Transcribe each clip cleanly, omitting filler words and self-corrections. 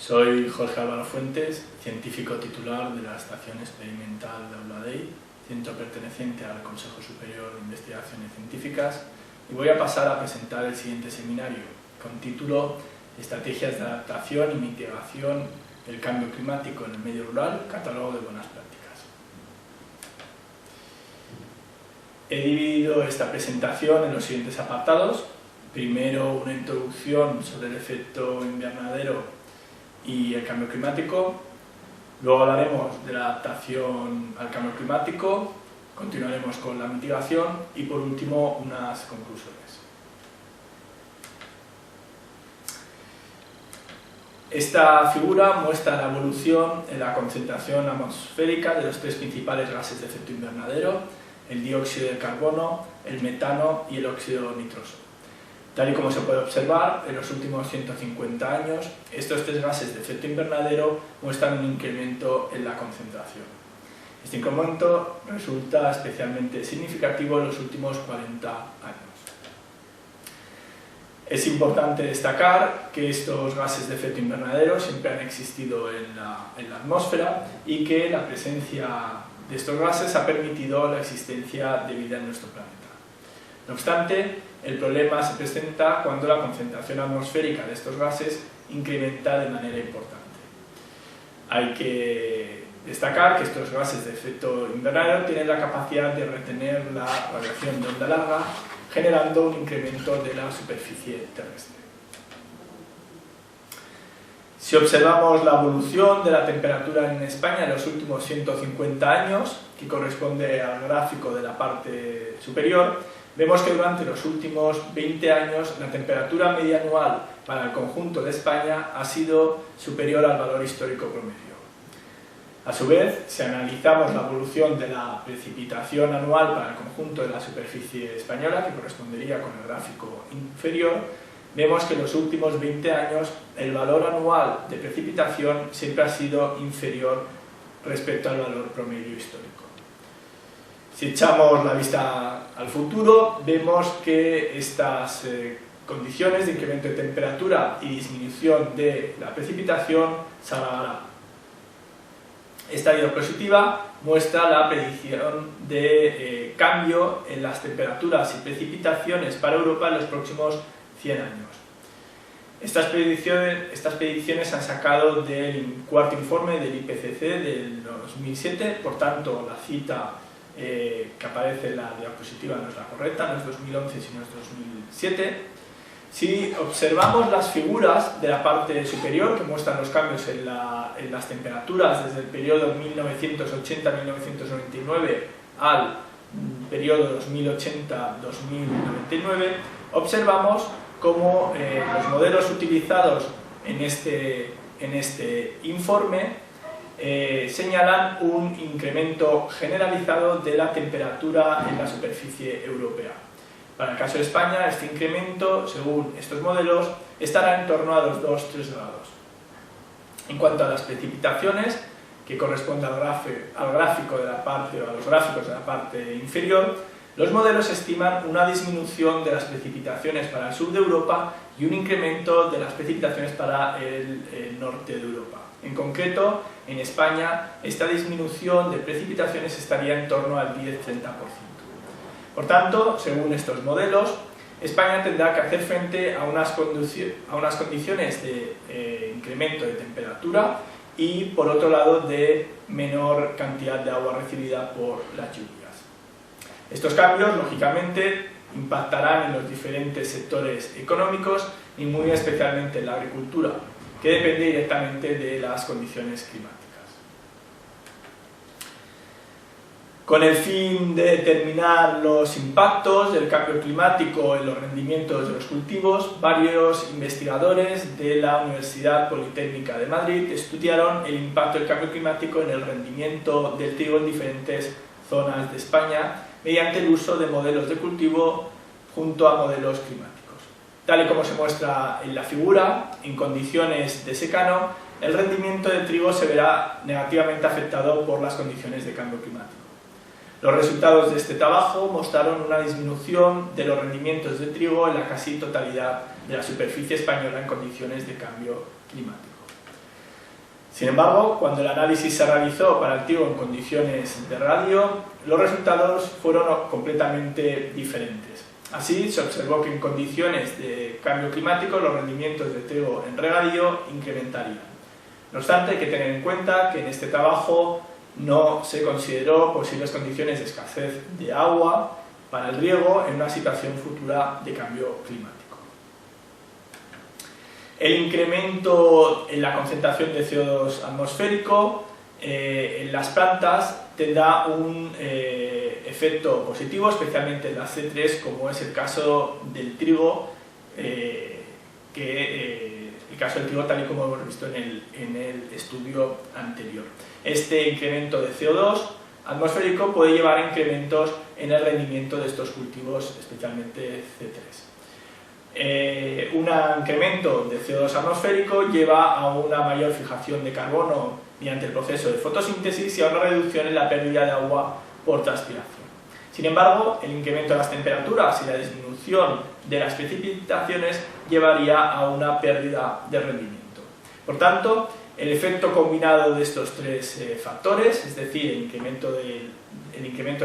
Soy Jorge Álvaro Fuentes, científico titular de la Estación Experimental de Aula Dei, centro perteneciente al Consejo Superior de Investigaciones Científicas, y voy a pasar a presentar el siguiente seminario, con título Estrategias de adaptación y mitigación del cambio climático en el medio rural, catálogo de buenas prácticas. He dividido esta presentación en los siguientes apartados. Primero, una introducción sobre el efecto invernadero y el cambio climático. Luego hablaremos de la adaptación al cambio climático, continuaremos con la mitigación y por último unas conclusiones. Esta figura muestra la evolución en la concentración atmosférica de los tres principales gases de efecto invernadero: el dióxido de carbono, el metano y el óxido nitroso. Tal y como se puede observar, en los últimos 150 años, estos tres gases de efecto invernadero muestran un incremento en la concentración. Este incremento resulta especialmente significativo en los últimos 40 años. Es importante destacar que estos gases de efecto invernadero siempre han existido en la atmósfera y que la presencia de estos gases ha permitido la existencia de vida en nuestro planeta. No obstante, el problema se presenta cuando la concentración atmosférica de estos gases incrementa de manera importante. Hay que destacar que estos gases de efecto invernadero tienen la capacidad de retener la radiación de onda larga, generando un incremento de la superficie terrestre. Si observamos la evolución de la temperatura en España en los últimos 150 años, que corresponde al gráfico de la parte superior, vemos que durante los últimos 20 años la temperatura media anual para el conjunto de España ha sido superior al valor histórico promedio. A su vez, si analizamos la evolución de la precipitación anual para el conjunto de la superficie española, que correspondería con el gráfico inferior, vemos que en los últimos 20 años el valor anual de precipitación siempre ha sido inferior respecto al valor promedio histórico. Si echamos la vista al futuro, vemos que estas condiciones de incremento de temperatura y disminución de la precipitación se alargarán. Esta diapositiva muestra la predicción de cambio en las temperaturas y precipitaciones para Europa en los próximos 100 años. Estas predicciones se han sacado del cuarto informe del IPCC del 2007, por tanto la cita que aparece en la diapositiva no es la correcta, no es 2011 sino es 2007. Si observamos las figuras de la parte superior que muestran los cambios en las temperaturas desde el periodo 1980-1999 al periodo 2080-2099, observamos cómo los modelos utilizados en este informe señalan un incremento generalizado de la temperatura en la superficie europea. Para el caso de España, este incremento, según estos modelos, estará en torno a los 2-3 grados. En cuanto a las precipitaciones, que corresponde al gráfico de la parte, o a los gráficos de la parte inferior, los modelos estiman una disminución de las precipitaciones para el sur de Europa y un incremento de las precipitaciones para el norte de Europa. En concreto, en España, esta disminución de precipitaciones estaría en torno al 10-30%. Por tanto, según estos modelos, España tendrá que hacer frente a unas condiciones de incremento de temperatura y, por otro lado, de menor cantidad de agua recibida por las lluvias. Estos cambios, lógicamente, impactarán en los diferentes sectores económicos y muy especialmente en la agricultura, que depende directamente de las condiciones climáticas. Con el fin de determinar los impactos del cambio climático en los rendimientos de los cultivos, varios investigadores de la Universidad Politécnica de Madrid estudiaron el impacto del cambio climático en el rendimiento del trigo en diferentes zonas de España mediante el uso de modelos de cultivo junto a modelos climáticos. Tal y como se muestra en la figura, en condiciones de secano, el rendimiento del trigo se verá negativamente afectado por las condiciones de cambio climático. Los resultados de este trabajo mostraron una disminución de los rendimientos de trigo en la casi totalidad de la superficie española en condiciones de cambio climático. Sin embargo, cuando el análisis se realizó para el trigo en condiciones de regadío, los resultados fueron completamente diferentes. Así, se observó que en condiciones de cambio climático los rendimientos de trigo en regadío incrementarían. No obstante, hay que tener en cuenta que en este trabajo no se consideró posibles condiciones de escasez de agua para el riego en una situación futura de cambio climático. El incremento en la concentración de CO2 atmosférico en las plantas tendrá un efecto positivo, especialmente en las C3, como es el caso del trigo, el caso del trigo tal y como hemos visto en el estudio anterior. Este incremento de CO2 atmosférico puede llevar a incrementos en el rendimiento de estos cultivos, especialmente C3. Un incremento de CO2 atmosférico lleva a una mayor fijación de carbono mediante el proceso de fotosíntesis y a una reducción en la pérdida de agua por transpiración. Sin embargo, el incremento de las temperaturas y la disminución de las precipitaciones llevaría a una pérdida de rendimiento. Por tanto, el efecto combinado de estos tres factores, es decir, el incremento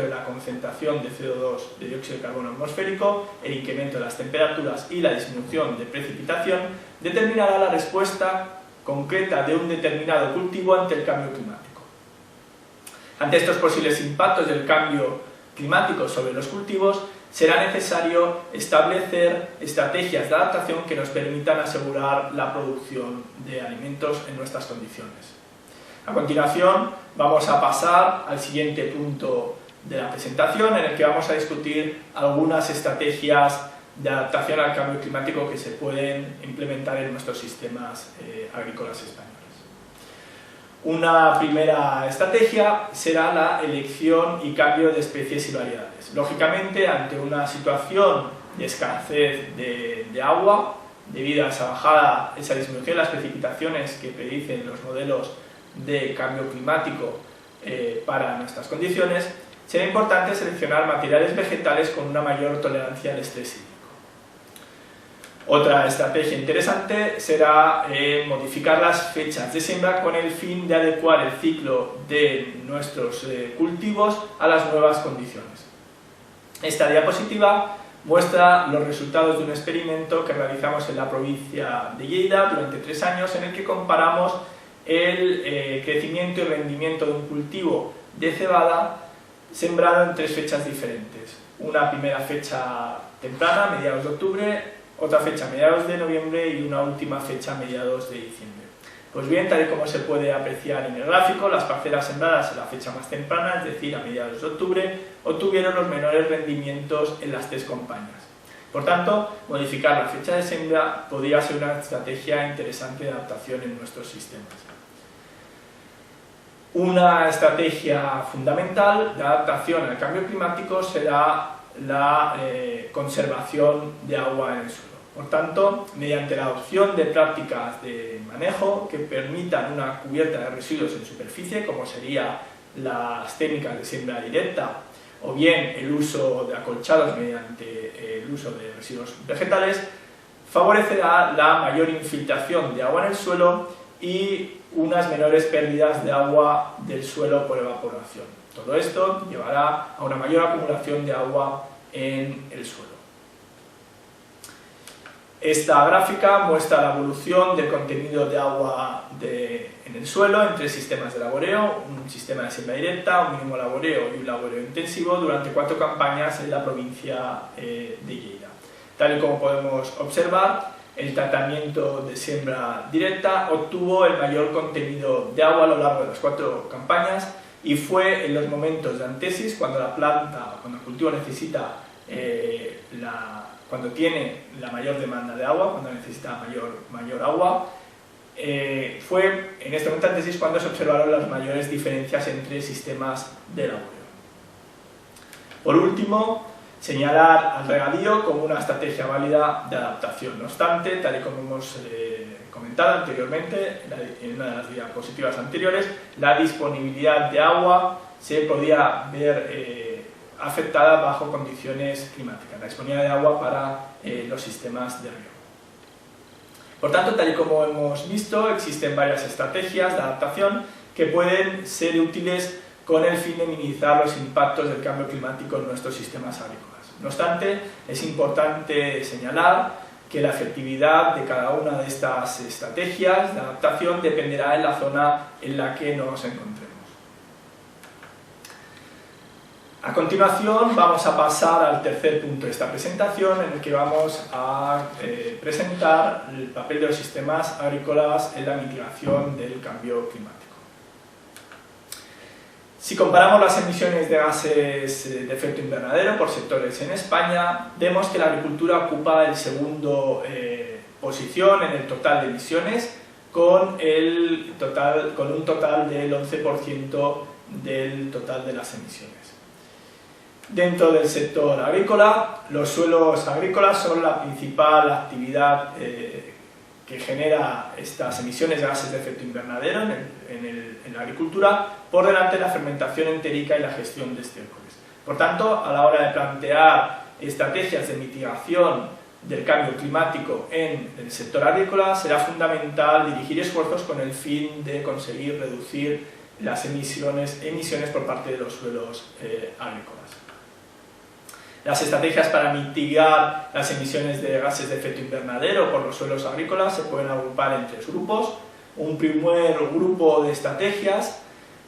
de la concentración de CO2, de dióxido de carbono atmosférico, el incremento de las temperaturas y la disminución de precipitación, determinará la respuesta concreta de un determinado cultivo ante el cambio climático. Ante estos posibles impactos del cambio climático sobre los cultivos, será necesario establecer estrategias de adaptación que nos permitan asegurar la producción de alimentos en nuestras condiciones. A continuación, vamos a pasar al siguiente punto de la presentación, en el que vamos a discutir algunas estrategias de adaptación al cambio climático que se pueden implementar en nuestros sistemas agrícolas españoles. Una primera estrategia será la elección y cambio de especies y variedades. Lógicamente, ante una situación de escasez de agua, debido a esa disminución de las precipitaciones que predicen los modelos de cambio climático para nuestras condiciones, será importante seleccionar materiales vegetales con una mayor tolerancia al estrés hídrico. Otra estrategia interesante será modificar las fechas de siembra con el fin de adecuar el ciclo de nuestros cultivos a las nuevas condiciones. Esta diapositiva muestra los resultados de un experimento que realizamos en la provincia de Lleida durante 3 años, en el que comparamos el crecimiento y rendimiento de un cultivo de cebada sembrado en 3 fechas diferentes. Una primera fecha temprana, mediados de octubre, otra fecha a mediados de noviembre y una última fecha a mediados de diciembre. Pues bien, tal y como se puede apreciar en el gráfico, las parcelas sembradas en la fecha más temprana, es decir, a mediados de octubre, obtuvieron los menores rendimientos en las 3 campañas. Por tanto, modificar la fecha de siembra podría ser una estrategia interesante de adaptación en nuestros sistemas. Una estrategia fundamental de adaptación al cambio climático será la conservación de agua en el suelo. Por tanto, mediante la adopción de prácticas de manejo que permitan una cubierta de residuos en superficie, como serían las técnicas de siembra directa, o bien el uso de acolchados mediante el uso de residuos vegetales, favorecerá la mayor infiltración de agua en el suelo y unas menores pérdidas de agua del suelo por evaporación. Todo esto llevará a una mayor acumulación de agua en el suelo. Esta gráfica muestra la evolución del contenido de agua en el suelo en 3 sistemas de laboreo, un sistema de siembra directa, un mínimo laboreo y un laboreo intensivo durante 4 campañas en la provincia de Lleida. Tal y como podemos observar, el tratamiento de siembra directa obtuvo el mayor contenido de agua a lo largo de las 4 campañas y fue en los momentos de antesis, cuando la planta, cuando el cultivo necesita cuando tiene la mayor demanda de agua, cuando necesita mayor agua, fue en este momento de antesis cuando se observaron las mayores diferencias entre sistemas de laboreo. Por último, señalar al regadío como una estrategia válida de adaptación. No obstante, tal y como hemos comentado anteriormente en una de las diapositivas anteriores, la disponibilidad de agua se podía ver afectada bajo condiciones climáticas, la disponibilidad de agua para los sistemas de riego. Por tanto, tal y como hemos visto, existen varias estrategias de adaptación que pueden ser útiles con el fin de minimizar los impactos del cambio climático en nuestros sistemas agrícolas. No obstante, es importante señalar que la efectividad de cada una de estas estrategias de adaptación dependerá de la zona en la que nos encontremos. A continuación vamos a pasar al tercer punto de esta presentación, en el que vamos a presentar el papel de los sistemas agrícolas en la mitigación del cambio climático. Si comparamos las emisiones de gases de efecto invernadero por sectores en España, vemos que la agricultura ocupa el segundo posición en el total de emisiones, con un total del 11% del total de las emisiones. Dentro del sector agrícola, los suelos agrícolas son la principal actividad que genera estas emisiones de gases de efecto invernadero en la agricultura, por delante de la fermentación entérica y la gestión de estiércoles. Por tanto, a la hora de plantear estrategias de mitigación del cambio climático en el sector agrícola, será fundamental dirigir esfuerzos con el fin de conseguir reducir las emisiones por parte de los suelos agrícolas. Las estrategias para mitigar las emisiones de gases de efecto invernadero por los suelos agrícolas se pueden agrupar en tres grupos. Un primer grupo de estrategias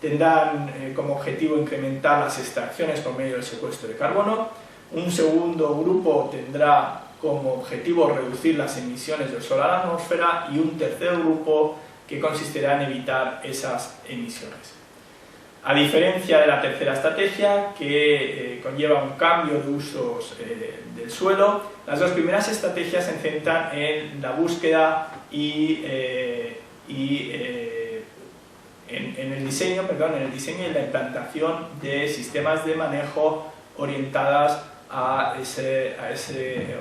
tendrán como objetivo incrementar las extracciones por medio del secuestro de carbono. Un segundo grupo tendrá como objetivo reducir las emisiones del suelo a la atmósfera, y un tercer grupo que consistirá en evitar esas emisiones. A diferencia de la tercera estrategia, que conlleva un cambio de usos del suelo, las dos primeras estrategias se centran en la búsqueda y en el diseño y la implantación de sistemas de manejo orientadas a ese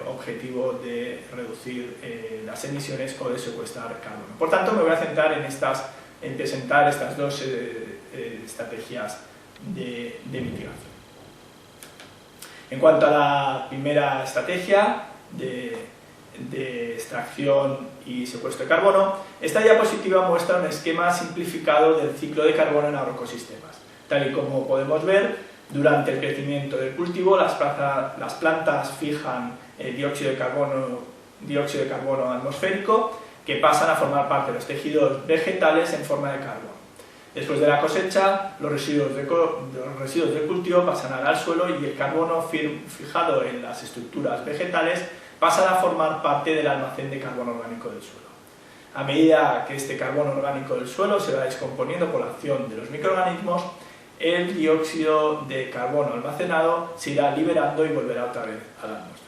objetivo de reducir las emisiones o de secuestrar carbono. Por tanto, me voy a centrar en presentar estas dos estrategias de mitigación. En cuanto a la primera estrategia de extracción y secuestro de carbono, esta diapositiva muestra un esquema simplificado del ciclo de carbono en agroecosistemas. Tal y como podemos ver, durante el crecimiento del cultivo, las plantas fijan dióxido de carbono atmosférico, que pasan a formar parte de los tejidos vegetales en forma de carbono. Después de la cosecha, los residuos del cultivo pasarán al suelo, y el carbono fijado en las estructuras vegetales pasará a formar parte del almacén de carbono orgánico del suelo. A medida que este carbono orgánico del suelo se va descomponiendo por la acción de los microorganismos, el dióxido de carbono almacenado se irá liberando y volverá otra vez a la atmósfera.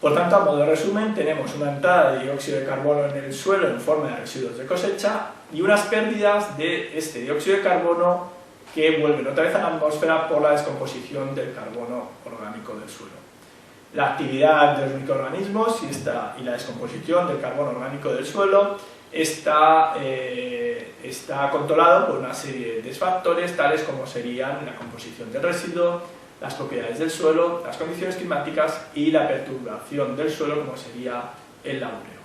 Por tanto, a modo de resumen, tenemos una entrada de dióxido de carbono en el suelo en forma de residuos de cosecha y unas pérdidas de este dióxido de carbono que vuelven otra vez a la atmósfera por la descomposición del carbono orgánico del suelo. La actividad de los microorganismos y la descomposición del carbono orgánico del suelo está controlado por una serie de factores, tales como serían la composición del residuo, las propiedades del suelo, las condiciones climáticas y la perturbación del suelo, como sería el laureo.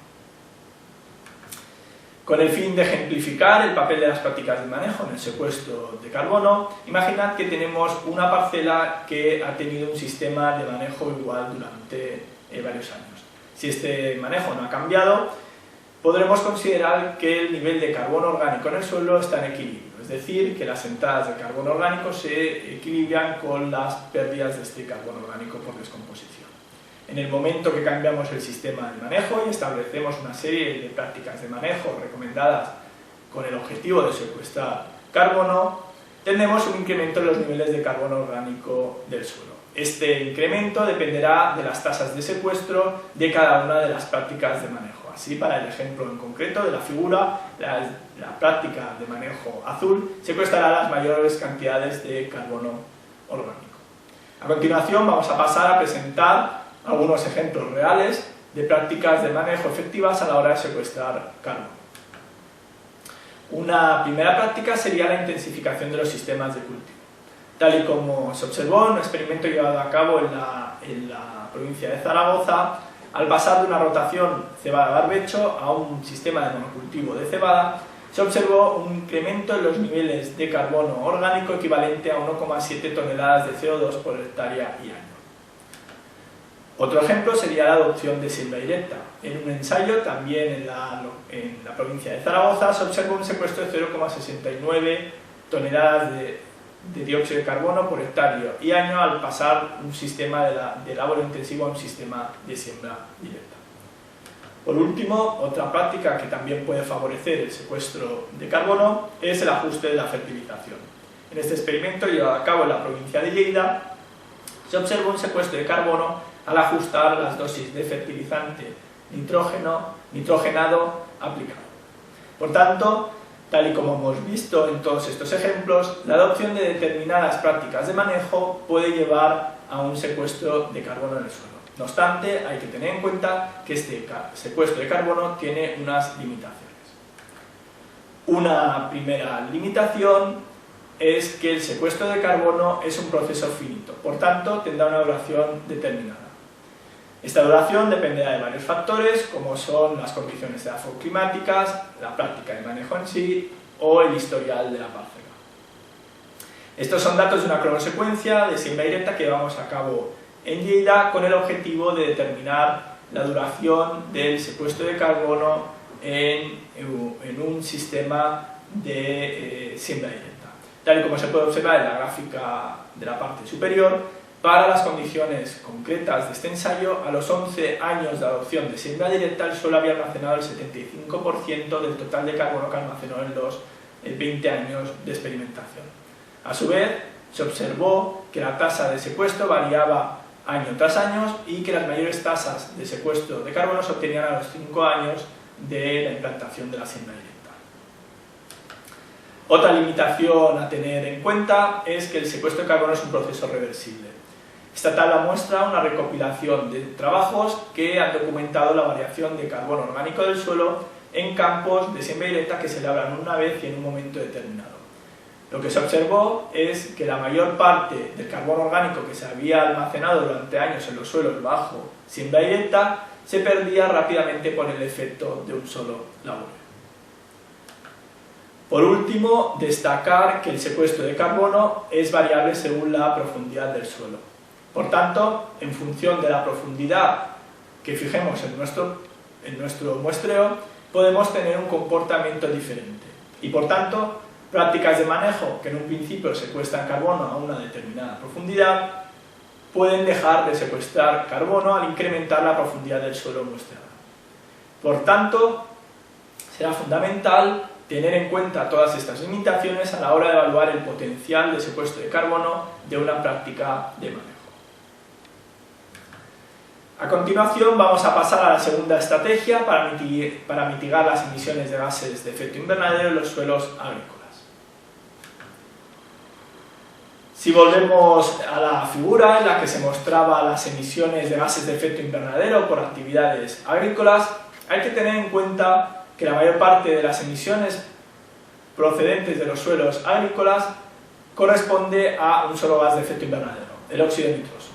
Con el fin de ejemplificar el papel de las prácticas de manejo en el secuestro de carbono, imaginad que tenemos una parcela que ha tenido un sistema de manejo igual durante varios años. Si este manejo no ha cambiado, podremos considerar que el nivel de carbono orgánico en el suelo está en equilibrio, es decir, que las entradas de carbono orgánico se equilibran con las pérdidas de este carbono orgánico por descomposición. En el momento que cambiamos el sistema de manejo y establecemos una serie de prácticas de manejo recomendadas con el objetivo de secuestrar carbono, tendremos un incremento en los niveles de carbono orgánico del suelo. Este incremento dependerá de las tasas de secuestro de cada una de las prácticas de manejo. Así, para el ejemplo en concreto de la figura, la práctica de manejo azul secuestrará las mayores cantidades de carbono orgánico. A continuación vamos a pasar a presentar algunos ejemplos reales de prácticas de manejo efectivas a la hora de secuestrar carbono. Una primera práctica sería la intensificación de los sistemas de cultivo. Tal y como se observó en un experimento llevado a cabo en la provincia de Zaragoza, Al pasar de una rotación cebada-barbecho a un sistema de monocultivo de cebada, se observó un incremento en los niveles de carbono orgánico equivalente a 1,7 toneladas de CO2 por hectárea y año. Otro ejemplo sería la adopción de siembra directa. En un ensayo, también en la provincia de Zaragoza, se observó un secuestro de 0,69 toneladas de dióxido de carbono por hectárea y año al pasar un sistema de labor intensivo a un sistema de siembra directa. Por último, otra práctica que también puede favorecer el secuestro de carbono es el ajuste de la fertilización. En este experimento llevado a cabo en la provincia de Lleida, se observó un secuestro de carbono al ajustar las dosis de fertilizante nitrogenado aplicado. Por tanto, tal y como hemos visto en todos estos ejemplos, la adopción de determinadas prácticas de manejo puede llevar a un secuestro de carbono en el suelo. No obstante, hay que tener en cuenta que este secuestro de carbono tiene unas limitaciones. Una primera limitación es que el secuestro de carbono es un proceso finito, por tanto tendrá una duración determinada. Esta duración dependerá de varios factores, como son las condiciones edafoclimáticas, la práctica de manejo en sí o el historial de la parcela. Estos son datos de una cronosecuencia de siembra directa que llevamos a cabo en Lleida con el objetivo de determinar la duración del secuestro de carbono en un sistema de siembra directa. Tal y como se puede observar en la gráfica de la parte superior, para las condiciones concretas de este ensayo, a los 11 años de adopción de siembra directa, el suelo había almacenado el 75% del total de carbono que almacenó en los 20 años de experimentación. A su vez, se observó que la tasa de secuestro variaba año tras año y que las mayores tasas de secuestro de carbono se obtenían a los 5 años de la implantación de la siembra directa. Otra limitación a tener en cuenta es que el secuestro de carbono es un proceso reversible. Esta tabla muestra una recopilación de trabajos que han documentado la variación de carbono orgánico del suelo en campos de siembra directa que se labran una vez y en un momento determinado. Lo que se observó es que la mayor parte del carbono orgánico que se había almacenado durante años en los suelos bajo siembra directa se perdía rápidamente por el efecto de un solo labor. Por último, destacar que el secuestro de carbono es variable según la profundidad del suelo. Por tanto, en función de la profundidad que fijemos en nuestro muestreo, podemos tener un comportamiento diferente. Y por tanto, prácticas de manejo que en un principio secuestran carbono a una determinada profundidad pueden dejar de secuestrar carbono al incrementar la profundidad del suelo muestreado. Por tanto, será fundamental tener en cuenta todas estas limitaciones a la hora de evaluar el potencial de secuestro de carbono de una práctica de manejo. A continuación vamos a pasar a la segunda estrategia para mitigar las emisiones de gases de efecto invernadero en los suelos agrícolas. Si volvemos a la figura en la que se mostraba las emisiones de gases de efecto invernadero por actividades agrícolas, hay que tener en cuenta que la mayor parte de las emisiones procedentes de los suelos agrícolas corresponde a un solo gas de efecto invernadero, el óxido nitroso.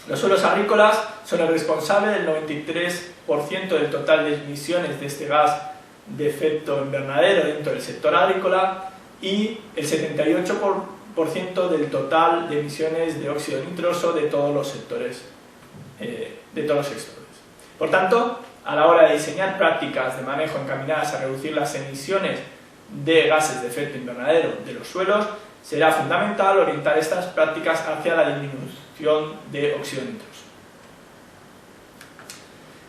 Los suelos agrícolas son el responsable del 93% del total de emisiones de este gas de efecto invernadero dentro del sector agrícola y el 78% del total de emisiones de óxido nitroso de todos los sectores. Por tanto, a la hora de diseñar prácticas de manejo encaminadas a reducir las emisiones de gases de efecto invernadero de los suelos, será fundamental orientar estas prácticas hacia la disminución de óxido nitroso.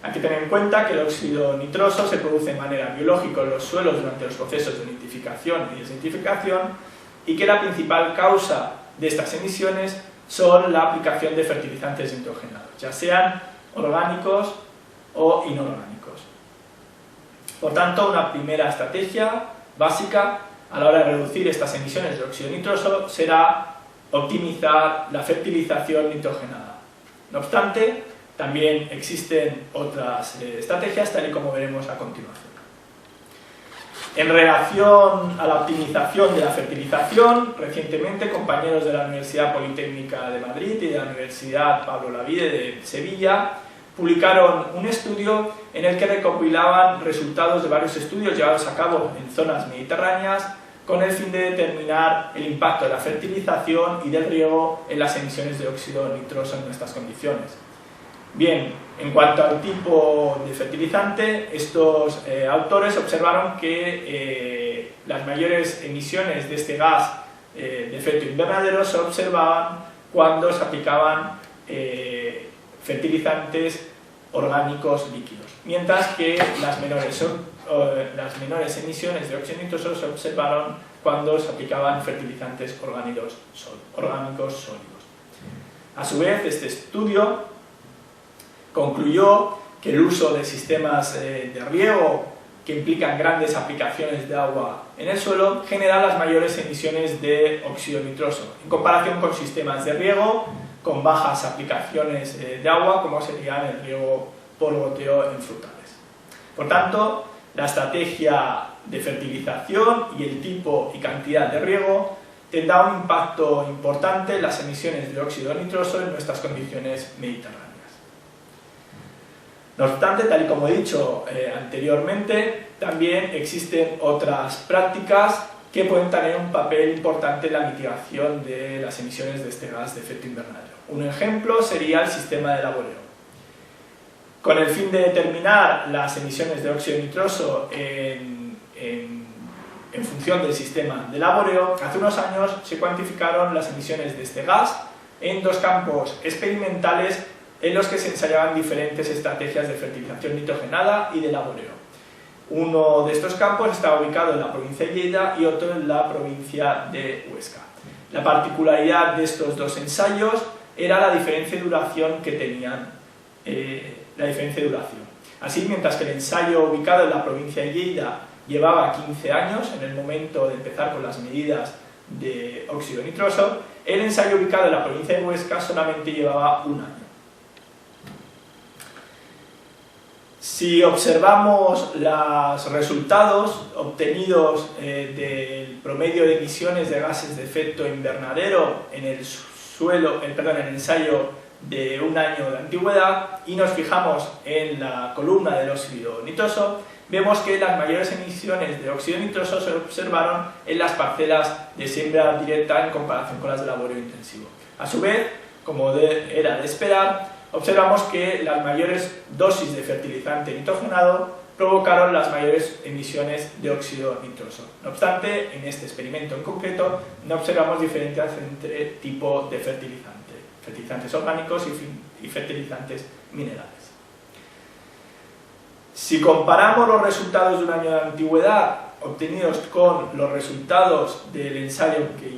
Hay que tener en cuenta que el óxido nitroso se produce de manera biológica en los suelos durante los procesos de nitrificación y desertificación y que la principal causa de estas emisiones son la aplicación de fertilizantes nitrogenados, ya sean orgánicos o inorgánicos. Por tanto, una primera estrategia básica a la hora de reducir estas emisiones de óxido nitroso será optimizar la fertilización nitrogenada. No obstante, también existen otras estrategias, tal y como veremos a continuación. En relación a la optimización de la fertilización, recientemente compañeros de la Universidad Politécnica de Madrid y de la Universidad Pablo Olavide de Sevilla publicaron un estudio en el que recopilaban resultados de varios estudios llevados a cabo en zonas mediterráneas con el fin de determinar el impacto de la fertilización y del riego en las emisiones de óxido nitroso en nuestras condiciones. Bien, en cuanto al tipo de fertilizante, estos autores observaron que las mayores emisiones de este gas de efecto invernadero se observaban cuando se aplicaban fertilizantes orgánicos líquidos, mientras que las menores emisiones de óxido nitroso se observaron cuando se aplicaban fertilizantes orgánicos sólidos. A su vez, este estudio concluyó que el uso de sistemas de riego que implican grandes aplicaciones de agua en el suelo genera las mayores emisiones de óxido nitroso, en comparación con sistemas de riego con bajas aplicaciones de agua, como serían el riego por goteo en frutales. Por tanto, la estrategia de fertilización y el tipo y cantidad de riego tendrá un impacto importante en las emisiones de óxido nitroso en nuestras condiciones mediterráneas. No obstante, tal y como he dicho anteriormente, también existen otras prácticas que pueden tener un papel importante en la mitigación de las emisiones de este gas de efecto invernadero. Un ejemplo sería el sistema de laboreo. Con el fin de determinar las emisiones de óxido nitroso en función del sistema de laboreo, hace unos años se cuantificaron las emisiones de este gas en dos campos experimentales en los que se ensayaban diferentes estrategias de fertilización nitrogenada y de laboreo. Uno de estos campos estaba ubicado en la provincia de Lleida y otro en la provincia de Huesca. La particularidad de estos dos ensayos era la diferencia de duración que tenían. Así, mientras que el ensayo ubicado en la provincia de Lleida llevaba 15 años en el momento de empezar con las medidas de óxido nitroso, el ensayo ubicado en la provincia de Huesca solamente llevaba un año. Si observamos los resultados obtenidos del promedio de emisiones de gases de efecto invernadero en el ensayo de un año de antigüedad y nos fijamos en la columna del óxido nitroso, vemos que las mayores emisiones de óxido nitroso se observaron en las parcelas de siembra directa en comparación con las de laboreo intensivo. A su vez, como era de esperar, observamos que las mayores dosis de fertilizante nitrogenado provocaron las mayores emisiones de óxido nitroso. No obstante, en este experimento en concreto no observamos diferencias entre tipo de fertilizantes orgánicos y fertilizantes minerales. Si comparamos los resultados de un año de antigüedad obtenidos con los resultados del ensayo que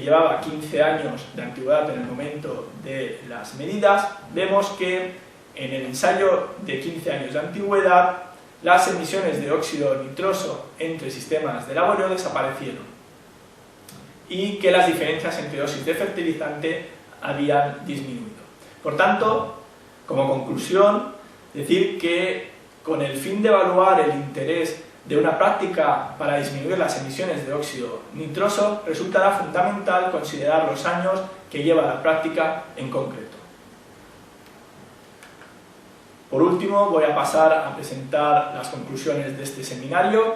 llevaba 15 años de antigüedad en el momento de las medidas, vemos que en el ensayo de 15 años de antigüedad las emisiones de óxido nitroso entre sistemas de laboreo desaparecieron y que las diferencias entre dosis de fertilizante habían disminuido. Por tanto, como conclusión, decir que con el fin de evaluar el interés de una práctica para disminuir las emisiones de óxido nitroso, resultará fundamental considerar los años que lleva la práctica en concreto. Por último, voy a pasar a presentar las conclusiones de este seminario.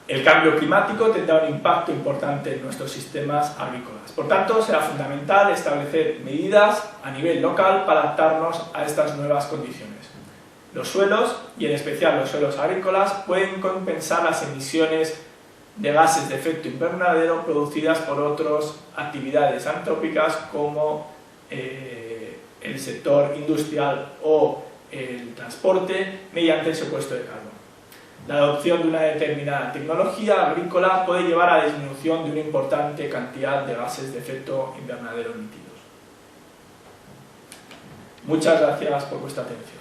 El cambio climático tendrá un impacto importante en nuestros sistemas agrícolas. Por tanto, será fundamental establecer medidas a nivel local para adaptarnos a estas nuevas condiciones. Los suelos, y en especial los suelos agrícolas, pueden compensar las emisiones de gases de efecto invernadero producidas por otras actividades antrópicas como el sector industrial o el transporte mediante el secuestro de carbono. La adopción de una determinada tecnología agrícola puede llevar a la disminución de una importante cantidad de gases de efecto invernadero emitidos. Muchas gracias por vuestra atención.